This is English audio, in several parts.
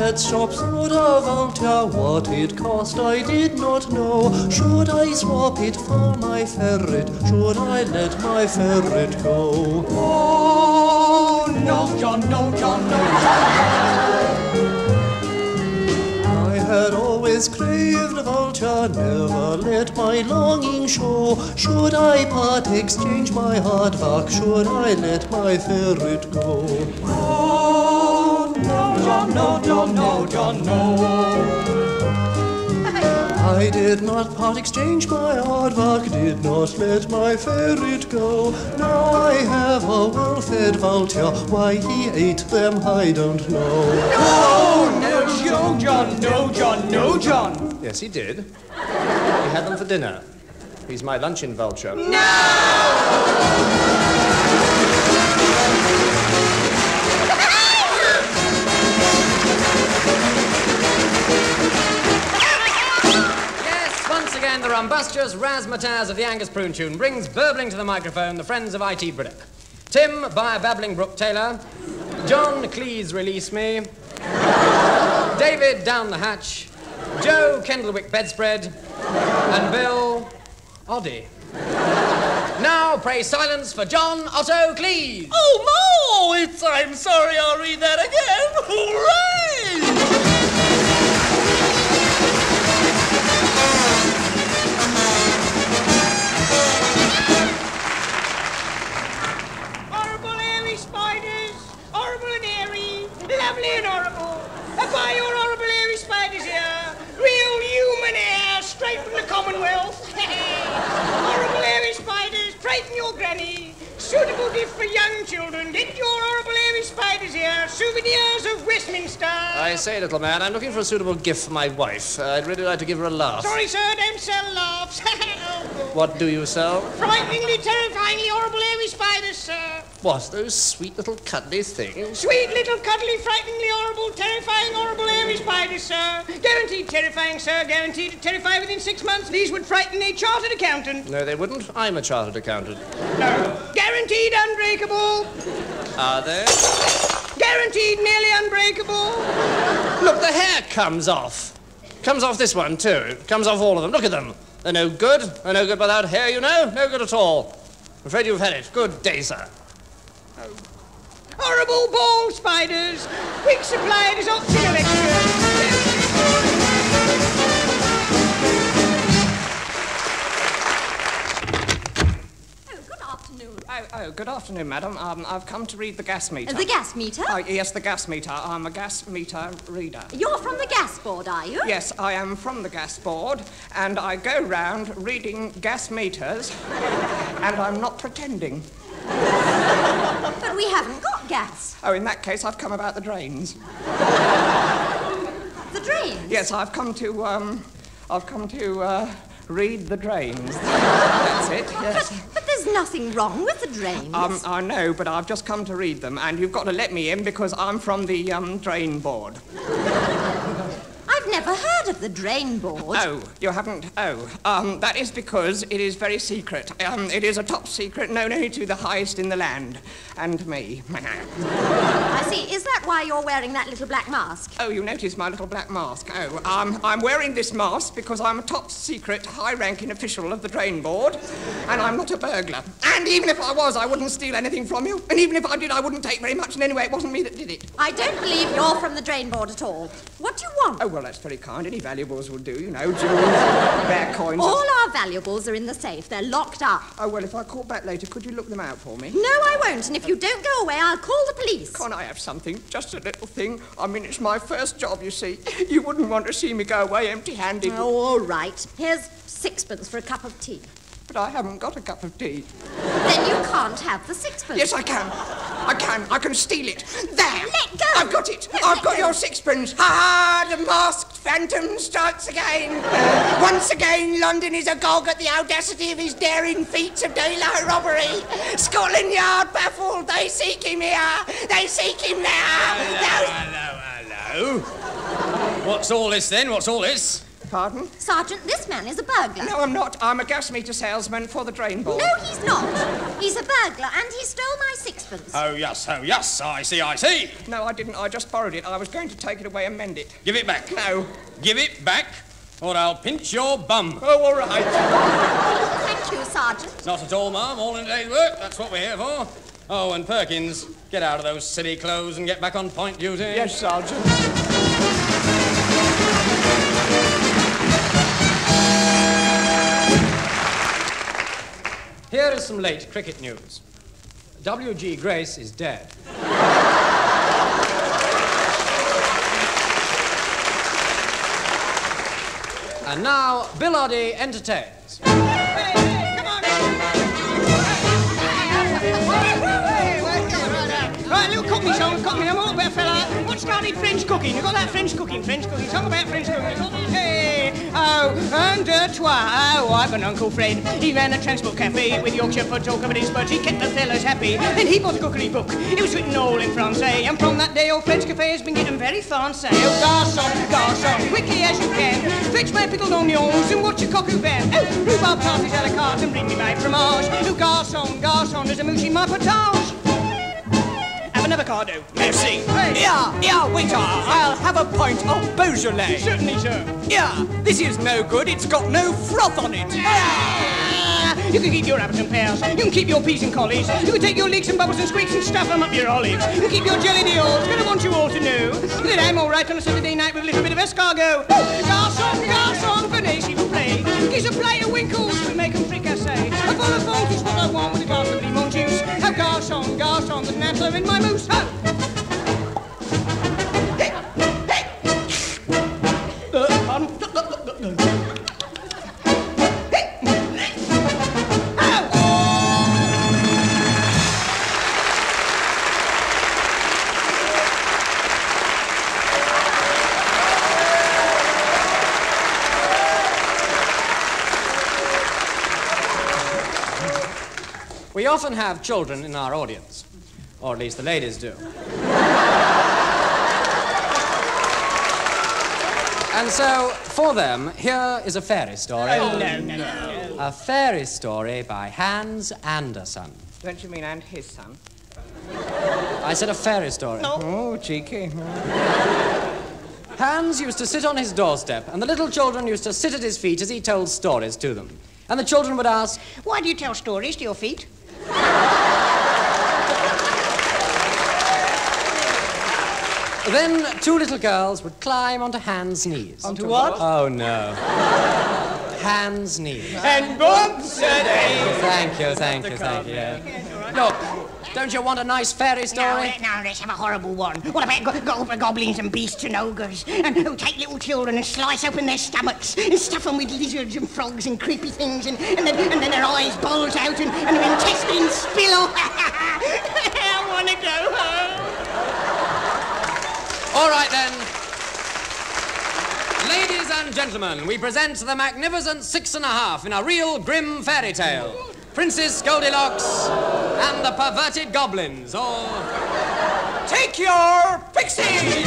had stopped soda vulture. What it cost I did not know. Should I swap it for my ferret? Should I let my ferret go? Oh, no, John, no, John, no, John. I had always craved a vulture, never let my longing show. Should I part exchange my aardvark? Should I let my ferret go? Oh, no, John, no, John, no, John, no. I did not part exchange my aardvark, did not let my ferret go. Now I have a well-fed vulture, why he ate them I don't know. No, no, John, no, John, no, John. Yes, he did. He had them for dinner. He's my luncheon vulture. No! The rumbustious razzmatazz of the Angus Prune Tune brings burbling to the microphone the friends of I.T. Briddock. Tim, by a babbling Brooke-Taylor. John, Cleese, release me. David, down the hatch. Joe, Kendall bedspread. And Bill, Oddie. Now, pray silence for John Otto Cleese. Oh, no! I'm sorry, I'll read that again. Hooray! Lovely and horrible. By your horrible airy spiders here. Real human hair, straight from the Commonwealth. Horrible airy spiders, frighten your granny. Suitable gift for young children. Get your horrible airy spiders here. Souvenirs of Westminster. I say, little man, I'm looking for a suitable gift for my wife. I'd really like to give her a laugh. Sorry, sir, don't sell laughs. What do you sell? Frighteningly, terrifyingly horrible airy spiders, sir. What, those sweet little cuddly things? Sweet little cuddly, frighteningly horrible, terrifying, horrible airy spiders, sir. Guaranteed terrifying, sir. Guaranteed to terrify within 6 months. These would frighten a chartered accountant. No, they wouldn't. I'm a chartered accountant. No. Guaranteed unbreakable. Are they? Guaranteed nearly unbreakable. Look, the hair comes off. Comes off this one, too. Comes off all of them. Look at them. They're no good. They're no good without hair, you know. No good at all. I'm afraid you've had it. Good day, sir. Oh. Horrible ball spiders. Quick supplied as optional extras. Oh, good afternoon, madam. I've come to read the gas meter. The gas meter? Oh, yes, the gas meter. I'm a gas meter reader. You're from the gas board, are you? Yes, I am from the gas board, and I go round reading gas meters, and I'm not pretending. But we haven't got gas. Oh, in that case, I've come about the drains. The drains? Yes, I've come to read the drains. That's it, yes. But there's nothing wrong with the drains. I know, but I've just come to read them, and you've got to let me in because I'm from the, drain board. I've never heard of the drain board. Oh, you haven't? Oh, that is because it is very secret. It is a top secret known only to the highest in the land. And me. I see. Is that why you're wearing that little black mask? Oh, you notice my little black mask. Oh, I'm wearing this mask because I'm a top secret, high-ranking official of the drain board, and I'm not a burglar. And even if I was, I wouldn't steal anything from you. And even if I did, I wouldn't take very much. And anyway, it wasn't me that did it. I don't believe you're from the drain board at all. What do you want? Oh, well, that's very kind. Any valuables will do, you know, jewels, rare coins. All our valuables are in the safe. They're locked up. Oh, well, if I call back later, could you look them out for me? No, I won't. And if you don't go away, I'll call the police. Can't I have something? Just a little thing. I mean, it's my first job, you see. You wouldn't want to see me go away empty-handed. Oh, all right. Here's 6pence for a cup of tea. But I haven't got a cup of tea. Then you can't have the 6pence. Yes, I can. I can steal it. There. Let go. I've got it. No, I've got your 6pence. Ha! The masked phantom starts again. Once again, London is agog at the audacity of his daring feats of daylight robbery. Scotland Yard baffled. They seek him here. They seek him there. Hello. What's all this, then? What's all this? Pardon? Sergeant, this man is a burglar. No, I'm not. I'm a gas meter salesman for the drain board. No, he's not. He's a burglar, and he stole my sixpence. Oh, yes, I see. No, I didn't. I just borrowed it. I was going to take it away and mend it. Give it back. No. Give it back, or I'll pinch your bum. Oh, all right. Thank you, Sergeant. Not at all, ma'am. All in a day's work. That's what we're here for. Oh, and Perkins, get out of those silly clothes and get back on point duty. Yes, Sergeant. Here is some late cricket news. W.G. Grace is dead. And now, Bill Oddie entertains. Hey, come on! Right, little cockney song, cockney. I'm all about fella. What started French cooking? You got that French cooking. Song about French cooking. Hey, oh, and toi. Oh, I've an Uncle Fred. He ran a transport cafe with Yorkshire fudge all covered his spuds. He kept the fellas happy. Then he bought a cookery book. It was written all in Francais. And from that day, old French cafe has been getting very fancy. Oh, garçon, quickly as you can. Fetch my pickled onions and watch your coq au vin. Oh, rhubarb tarties a la carte and bring me my fromage. Oh, garçon, there's a mouche in my potage. Have an avocado. Merci. Hey. Yeah, waiter, I'll have a pint of Beaujolais. Certainly, sir. Yeah, this is no good. It's got no froth on it. You can keep your apples and pears. You can keep your peas and collies. You can take your leeks and bubbles and squeaks and stuff them up your olives. You can keep your jelly deals. Gonna want you all to know that I'm all right on a Saturday night with a little bit of escargot. Garçon, venez s'il vous plaît. Gives a plate of winkles to make 'em fricassee. A bowl of font is what I want with a glass of lemon juice. Oh, garçon, there's an antler in my mousse. Oh. Pardon? We often have children in our audience, or at least the ladies do. And so, for them, here is a fairy story. Oh, no. A fairy story by Hans Andersen. Don't you mean and his son? I said a fairy story. No. Oh, cheeky. Hans used to sit on his doorstep, and the little children used to sit at his feet as he told stories to them. And the children would ask, Why do you tell stories to your feet? Then two little girls would climb onto Hans' knees. Onto what? Oh, no. Hans' knees. And bumps a day. Thank you. Yeah. Look, don't you want a nice fairy story? No, let's have a horrible one. What about goblins and beasts and ogres? And who take little children and slice open their stomachs and stuff them with lizards and frogs and creepy things and then their eyes bulge out and their intestines spill off. I want to go home. All right, then. Ladies and gentlemen, we present the magnificent 6½in a real grim fairy tale. Princess Goldilocks and the Perverted Goblins, or... Take your pixies!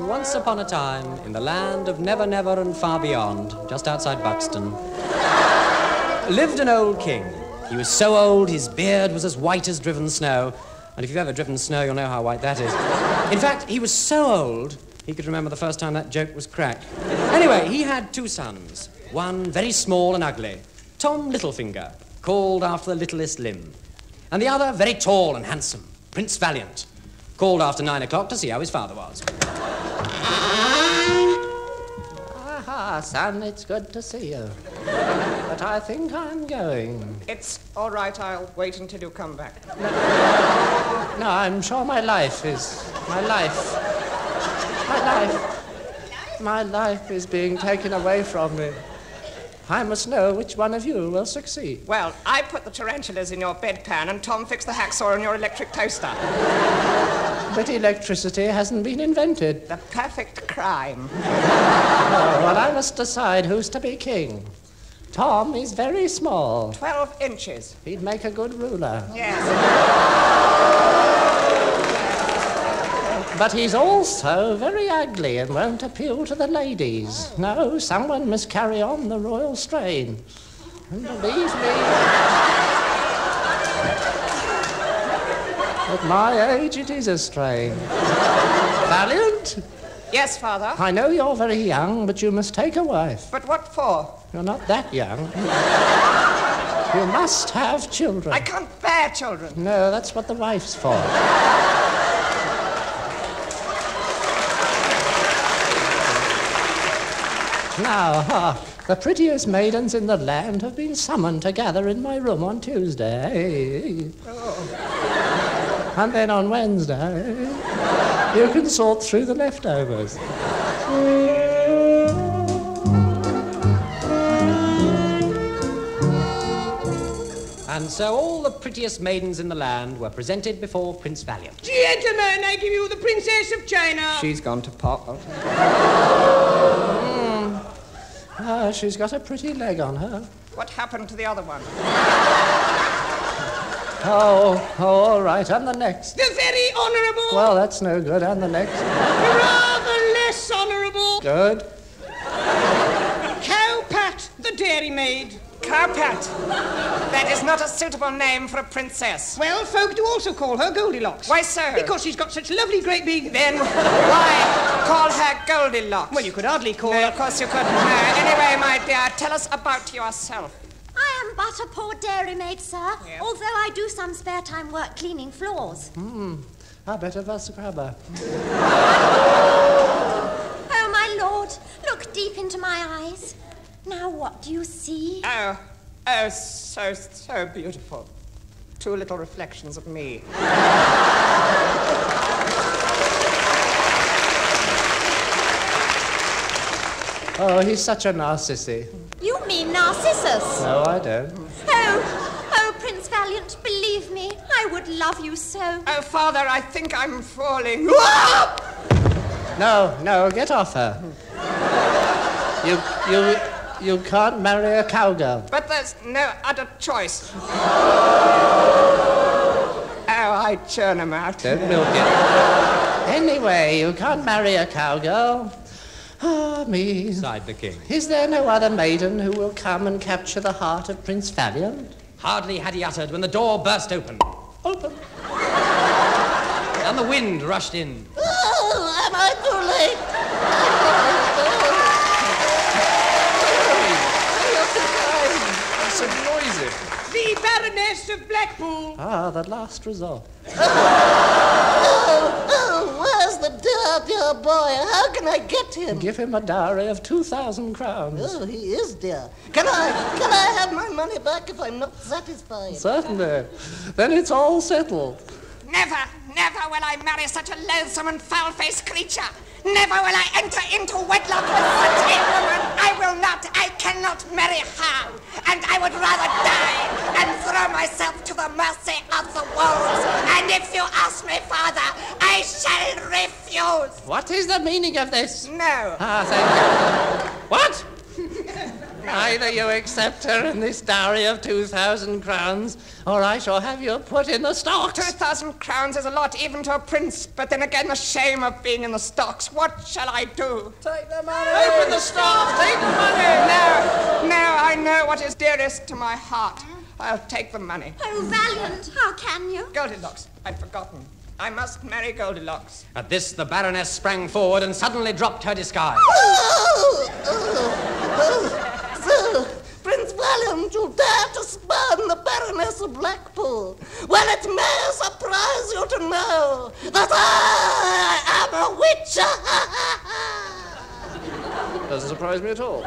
Once upon a time, in the land of Never Never and far beyond, just outside Buxton, lived an old king. He was so old, his beard was as white as driven snow. And if you've ever driven snow, you'll know how white that is. In fact, he was so old, he could remember the first time that joke was cracked. Anyway, he had two sons. One very small and ugly, Tom Littlefinger, called after the littlest limb. And the other very tall and handsome, Prince Valiant, called after 9 o'clock to see how his father was. Ah, son, it's good to see you. But I think I'm going. It's all right, I'll wait until you come back. No, I'm sure my life is being taken away from me. I must know which one of you will succeed. Well, I put the tarantulas in your bedpan and Tom fixed the hacksaw in your electric toaster. But electricity hasn't been invented. The perfect crime. Oh, well, I must decide who's to be king. Tom is very small. 12 inches. He'd make a good ruler. Yes. But he's also very ugly and won't appeal to the ladies. No, someone must carry on the royal strain. And believe me, at my age it is a strain. Valiant? Yes, Father. I know you're very young, but you must take a wife. But what for? You're not that young. You must have children. I can't bear children. No, that's what the wife's for. Now, hark. The prettiest maidens in the land have been summoned together in my room on Tuesday. Oh. And then on Wednesday, you can sort through the leftovers. And so all the prettiest maidens in the land were presented before Prince Valiant. Gentlemen, I give you the Princess of China. She's gone to pot. She's got a pretty leg on her. What happened to the other one? Oh, all right, and the next. The very honourable. Well, that's no good, and the next. Rather less honourable. Good. Cowpat, the dairymaid. Cowpat. That is not a suitable name for a princess. Well, folk do also call her Goldilocks. Why so? Because she's got such lovely great big... Then why call her Goldilocks? Well, you could hardly call No, her... of course you couldn't. No. Anyway, my dear, tell us about yourself. I am but a poor dairymaid, sir, Yeah. although I do some spare time work cleaning floors. I better have a scrubber. Oh, my lord, look deep into my eyes. Now, what do you see? Oh, so beautiful. Two little reflections of me. Oh, he's such a narcissy. You mean Narcissus? No, I don't. Oh, Prince Valiant, believe me, I would love you so. Oh, Father, I think I'm falling. No, get off her. You can't marry a cowgirl. But there's no other choice. Oh, I churn 'em out. Don't milk it. Anyway, you can't marry a cowgirl. Ah, me. Sighed the king. Is there no other maiden who will come and capture the heart of Prince Valiant? Hardly had he uttered when the door burst open. Open. And the wind rushed in. Oh, am I too late? So noisy. The Baroness of Blackpool. Ah, the last resort. Where's the dear boy? How can I get him? Give him a dowry of 2,000 crowns. Oh, he is dear. Can I have my money back if I'm not satisfied? Certainly. Then it's all settled. Never will I marry such a loathsome and foul-faced creature. Never will I enter into wedlock with such a woman. I will not. I cannot marry her. And I would rather die and throw myself to the mercy of the wolves. And if you ask me, Father, I shall refuse. What is the meaning of this? No. Ah, thank you. What? Either you accept her in this dowry of 2,000 crowns, or I shall have you put in the stocks. 2,000 crowns is a lot even to a prince, but then again the shame of being in the stocks. What shall I do? Take the money. Open the stocks. Take the money. No, I know what is dearest to my heart. I'll take the money. Oh, Valiant, how can you? Goldilocks, I'd forgotten. I must marry Goldilocks. At this, the Baroness sprang forward and suddenly dropped her disguise. So, Prince Valiant, you dare to spurn the Baroness of Blackpool. Well, it may surprise you to know that I am a witch. Doesn't surprise me at all.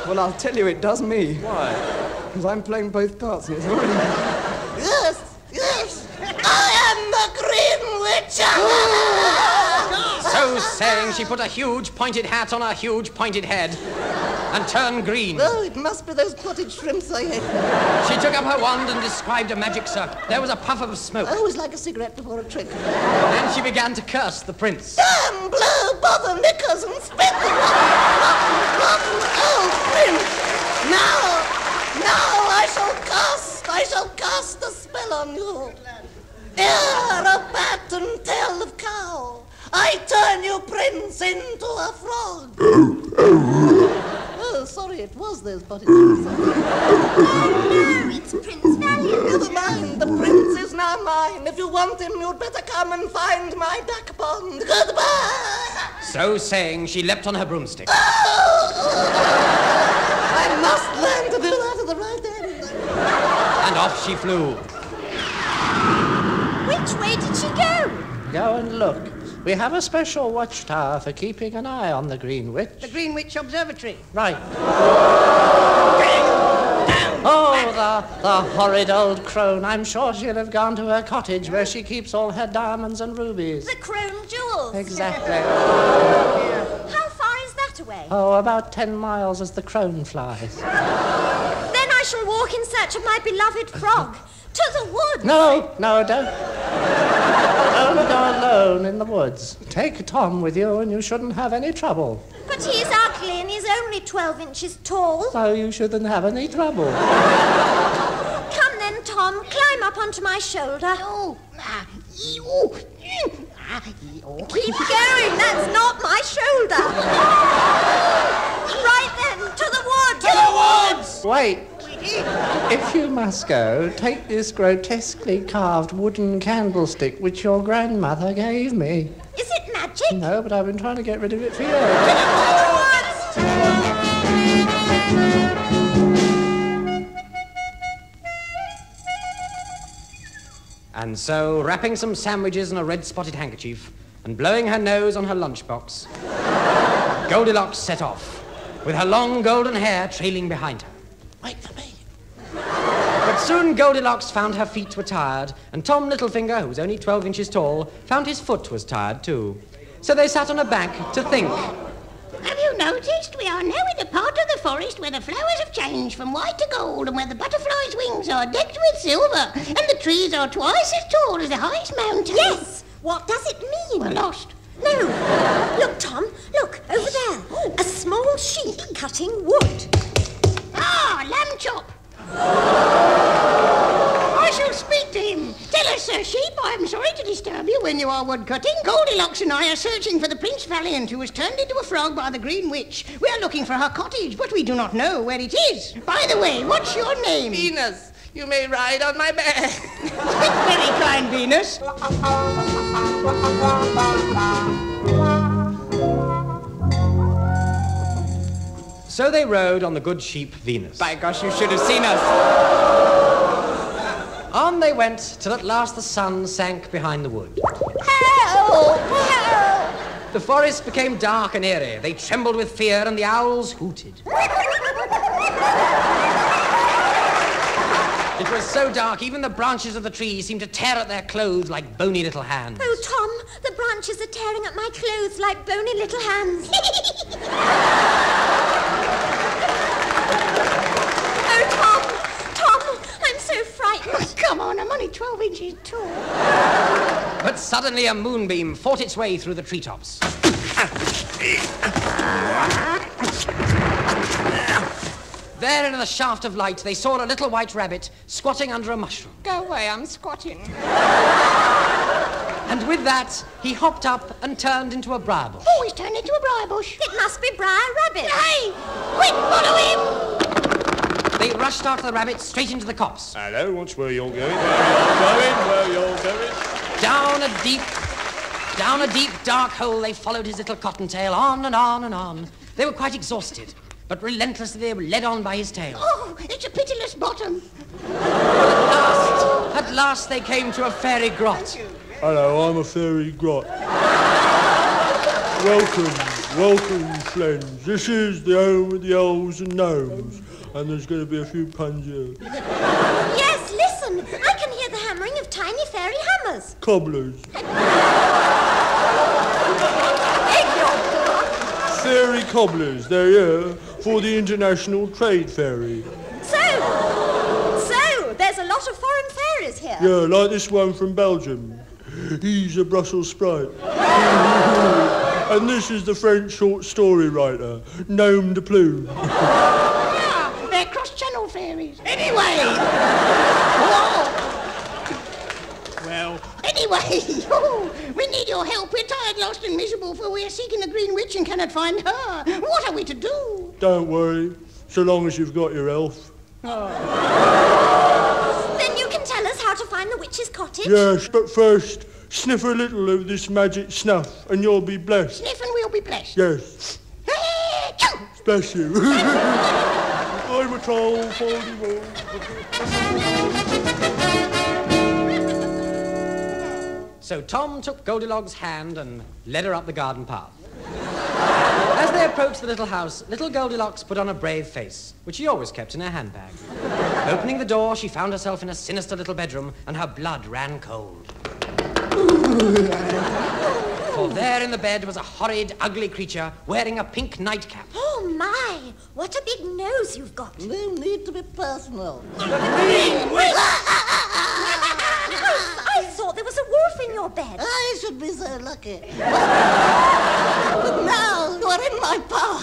Well, I'll tell you, it does me. Why? Because I'm playing both parts, and it's already... Yes, I am the Green Witch. So saying, she put a huge pointed hat on her huge pointed head and turned green. Oh, it must be those potted shrimps I ate. She took up her wand and described a magic circle. There was a puff of smoke. I always like a cigarette before a trick. Then she began to curse the prince. Damn, blow, bother, knickers, and spit the rotten old prince. Now I shall cast a spell on you. Ear of bat and tail of cow. I turn you, prince, into a frog. Oh, sorry, it was those potted things. No, it's Prince Valiant. Never mind, the prince is now mine. If you want him, you'd better come and find my duck pond. Goodbye! So saying, she leapt on her broomstick. I must learn to do that at the right end. And off she flew. Which way did she go? Go and look. We have a special watchtower for keeping an eye on the Green Witch. The Greenwich Observatory. Right. Oh, the horrid old crone. I'm sure she'll have gone to her cottage where she keeps all her diamonds and rubies. The Crone Jewels. Exactly. How far is that away? Oh, about 10 miles as the crone flies. Then I shall walk in search of my beloved frog. To the woods. No, don't. Don't go alone in the woods. Take Tom with you and you shouldn't have any trouble. But he's ugly and he's only 12 inches tall. So you shouldn't have any trouble. Come then, Tom. Climb up onto my shoulder. Keep going. That's not my shoulder. Right then, to the woods. To the woods! Wait. If you must go, take this grotesquely carved wooden candlestick which your grandmother gave me. Is it magic? No, but I've been trying to get rid of it for years. And so, wrapping some sandwiches in a red-spotted handkerchief and blowing her nose on her lunchbox, Goldilocks set off, with her long golden hair trailing behind her. Wait for me. But soon Goldilocks found her feet were tired, and Tom Littlefinger, who was only 12 inches tall, found his foot was tired too. So they sat on a bank to think. Have you noticed we are now in a part of the forest where the flowers have changed from white to gold and where the butterflies' wings are decked with silver and the trees are twice as tall as the highest mountain? Yes. What does it mean? We're lost. No. Look, Tom. Look, over there. A small sheep cutting wood. Ah, lamb chop. I shall speak to him. Tell us, Sir Sheep, I am sorry to disturb you when you are wood cutting. Goldilocks and I are searching for the Prince Valiant who was turned into a frog by the Green Witch. We are looking for her cottage, but we do not know where it is. By the way, what's your name? Venus, you may ride on my back. Very kind, Venus. So they rode on the good sheep Venus. By gosh, you should have seen us. On they went, till at last the sun sank behind the wood. Help! Help! The forest became dark and eerie. They trembled with fear, and the owls hooted. It was so dark, even the branches of the trees seemed to tear at their clothes like bony little hands. Oh, Tom, the branches are tearing at my clothes like bony little hands. Oh, Tom, I'm so frightened. Oh, come on, I'm only 12 inches tall. But suddenly a moonbeam fought its way through the treetops. There in the shaft of light, they saw a little white rabbit squatting under a mushroom. Go away, I'm squatting. And with that, he hopped up and turned into a briar bush. Oh, he's turned into a briar bush. It must be Briar Rabbit. Hey, quick, follow him. They rushed after the rabbit straight into the copse. Hello, watch where you're going. Where you're going. Down a deep, dark hole, they followed his little cottontail on and on and on. They were quite exhausted, but relentlessly they were led on by his tail. Oh, it's a pitiless bottom. At last they came to a fairy grot. Hello, I'm a fairy grot. Welcome, friends. This is the home of the elves and gnomes, and there's going to be a few puns here. Yes, listen. I can hear the hammering of tiny fairy hammers. Cobblers. Beg your pardon. Fairy cobblers. They're here for the International Trade Ferry. So, there's a lot of foreign fairies here. Yeah, like this one from Belgium. He's a Brussels sprout. And this is the French short story writer, Gnome de Plume. Ah, they're cross-channel fairies. Anyway! Well, Anyway, we need your help. We're tired, lost, and miserable, for we are seeking the Green Witch and cannot find her. What are we to do? Don't worry, so long as you've got your elf. Then you can tell us how to find the witch's cottage? Yes, but first, sniff a little of this magic snuff, and you'll be blessed. Sniff and we'll be blessed. Yes. Bless you. I'm a troll, foldy roll. So Tom took Goldilocks' hand and led her up the garden path. As they approached the little house, little Goldilocks put on a brave face, which she always kept in her handbag. Opening the door, she found herself in a sinister little bedroom, and her blood ran cold. For there in the bed was a horrid, ugly creature wearing a pink nightcap. Oh, my! What a big nose you've got. No need to be personal. I thought there was a wolf in your bed. I should be so lucky. But now you are in my power,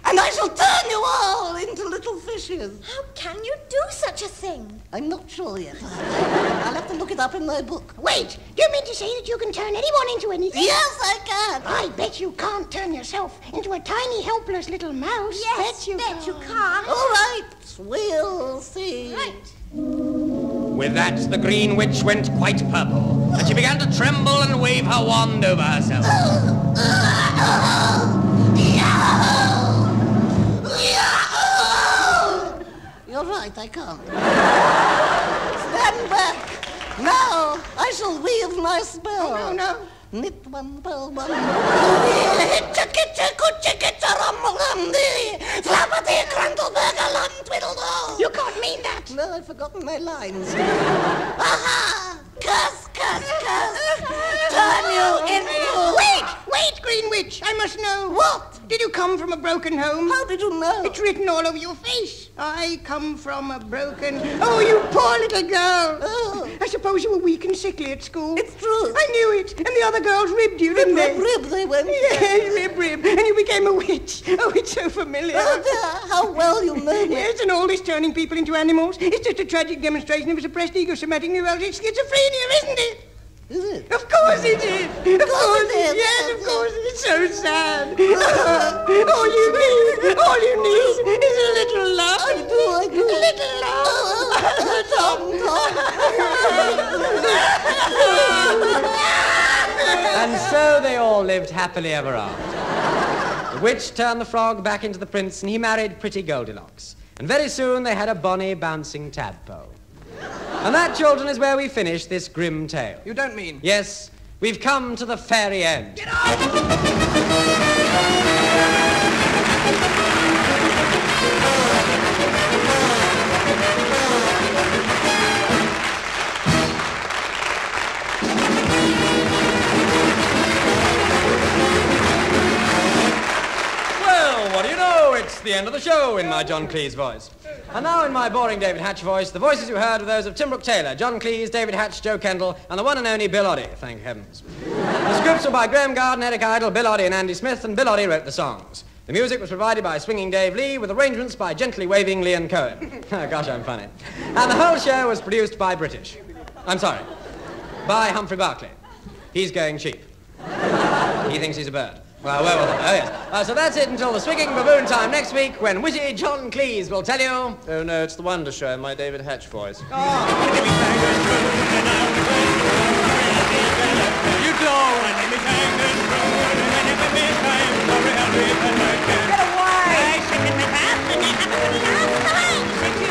and I shall turn you all into little fishes. How can you do such a thing? I'm not sure yet. I'll have to look it up in my book. Wait, do you mean to say that you can turn anyone into anything? Yes, I can. I bet you can't turn yourself into a tiny, helpless little mouse. Yes, bet you can't. All right, we'll see. Right. With that, the Green Witch went quite purple, and she began to tremble and wave her wand over herself. You're right, I can't. Stand back. Now I shall weave my spell. Oh, no. Knit one, purl one. You can't mean that. No, I've forgotten my lines. Aha! Curse, curse, curse! Turn you into... Wait, Green Witch, I must know. What? Did you come from a broken home? How did you know? It's written all over your face. I come from a broken... Oh, you poor little girl. Oh. I suppose you were weak and sickly at school. It's true. I knew it. And the other girls ribbed you, didn't they? Rib, they went. Yes, rib. And you became a witch. Oh, it's so familiar. Oh, dear, how well you know me. Yes, and all this turning people into animals. It's just a tragic demonstration of a suppressed ego-somatic neuralgic schizophrenia, isn't it? Is it? Of course it is. Of course it is. Yes, of course. It's so sad. All you need is a little love. I do. A little love. And so they all lived happily ever after. The witch turned the frog back into the prince, and he married pretty Goldilocks. And very soon they had a bonny, bouncing tadpole. And that, children, is where we finish this grim tale. You don't mean? Yes, we've come to the fairy end. Get out! Well, what do you know? It's the end of the show in my John Cleese voice. And now in my boring David Hatch voice, the voices you heard were those of Tim Brooke-Taylor, John Cleese, David Hatch, Joe Kendall, and the one and only Bill Oddie, thank heavens. The scripts were by Graeme Garden, Eric Idle, Bill Oddie and Andy Smith, and Bill Oddie wrote the songs. The music was provided by Swinging Dave Lee, with arrangements by Gently Waving Leon Cohen. Oh, gosh, I'm funny. And the whole show was produced by by Humphrey Barclay. He's going cheap. He thinks he's a bird. Well, where was it? Oh, yes. So that's it until the swinging baboon time next week, when witty John Cleese will tell you... Oh, no, it's the Wonder Show in my David Hatch voice. You don't! Get away! Thank you.